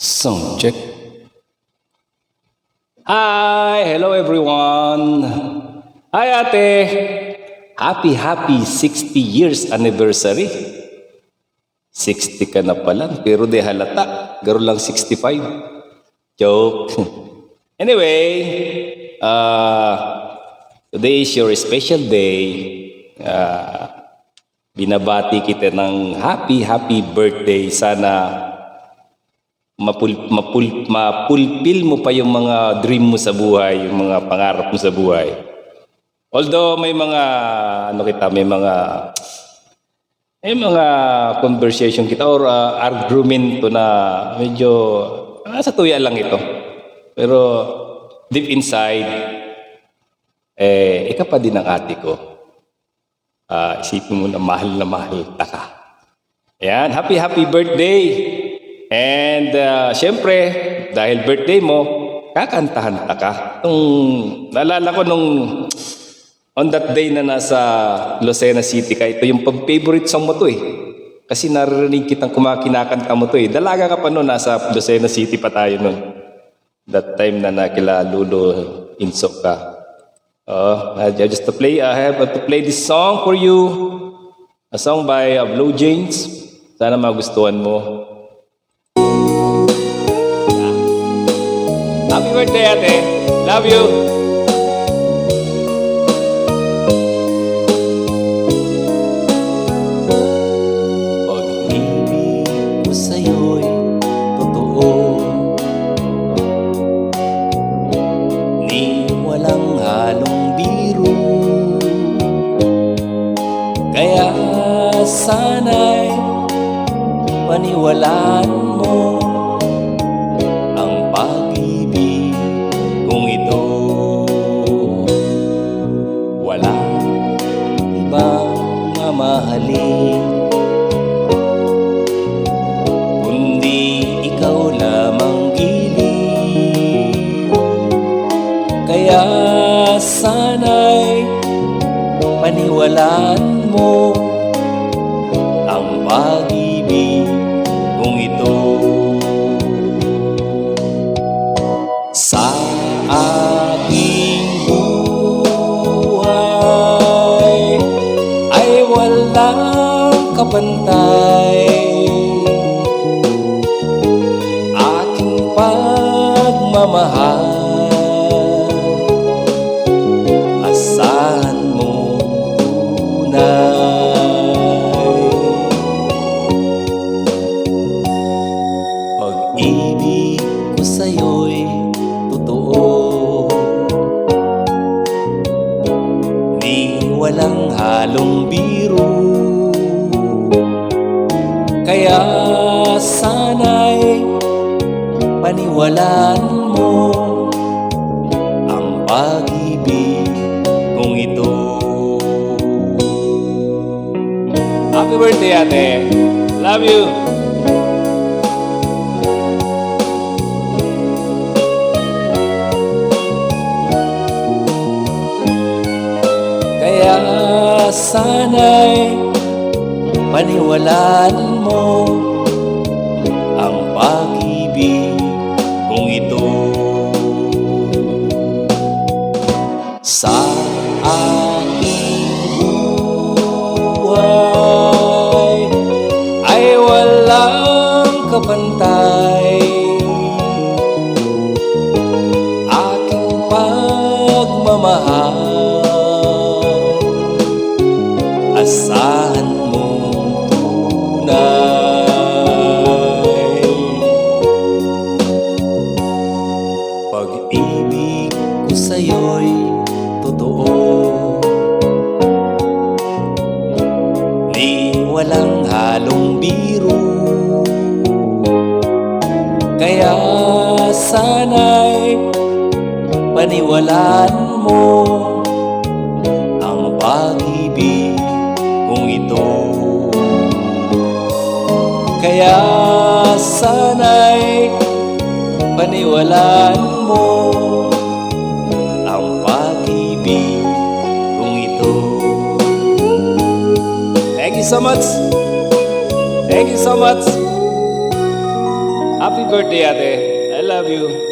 Sound check. Hi! Hello everyone! Hi ate! Happy 60 years anniversary. 60 ka na pala, pero di halata. Garo lang 65. Joke. Anyway, today is your special day. Binabati kita ng happy birthday. Sana mapulpil mo pa yung mga dream mo sa buhay, yung mga pangarap mo sa buhay. Although may mga may mga conversation kita or argumento na medyo sa tuya lang ito. Pero deep inside, ikaw pa din ang ate ko. Isipin mo na mahal ka. Ayan, happy birthday! And syempre, dahil birthday mo, kakantahan ka. Naalala ko on that day na nasa Lucena City ka, ito yung favorite song mo to eh. Kasi naririnig kitang kinakanta mo to eh. Dalaga ka pa noon, nasa Lucena City pa tayo noon. That time na nakila Lolo Inso ka. I have to play this song for you. A song by Blue Jeans. Sana magustuhan mo. Happy birthday, ate. Love you. Pag-ibig ko sa'yo'y totoo, ni walang halong biro. Kaya sana'y paniwalaan mo kung ito. Walang ibang mamahalin kundi ikaw lamang giliw. Kaya sana'y paniwalaan mo ang pag-ibig kung ito. Sa aking buhay ay walang kapantay. Aking pagmamahal, asahan mong tunay. Pag-ibig ko sa'yo'y totoo, ni walang halong biro. Kaya sana'y paniwalaan mo ang pag-ibig kung ito. Happy birthday, ate. Love you. Kaya sana'y paniwalaan mo ang pag-ibig kung ito. Sa aking buhay ay walang kapantay. Aking pagmamahal, asahan mong tunay. Pag-ibig ko sa'yo'y totoo, ni walang halong biro. Kaya sana'y paniwalaan mo ang pag-ibig kung ito. Kaya sana'y paniwalaan mo ang pag-ibig kung ito. Thank you so much. Happy birthday, ate. I love you.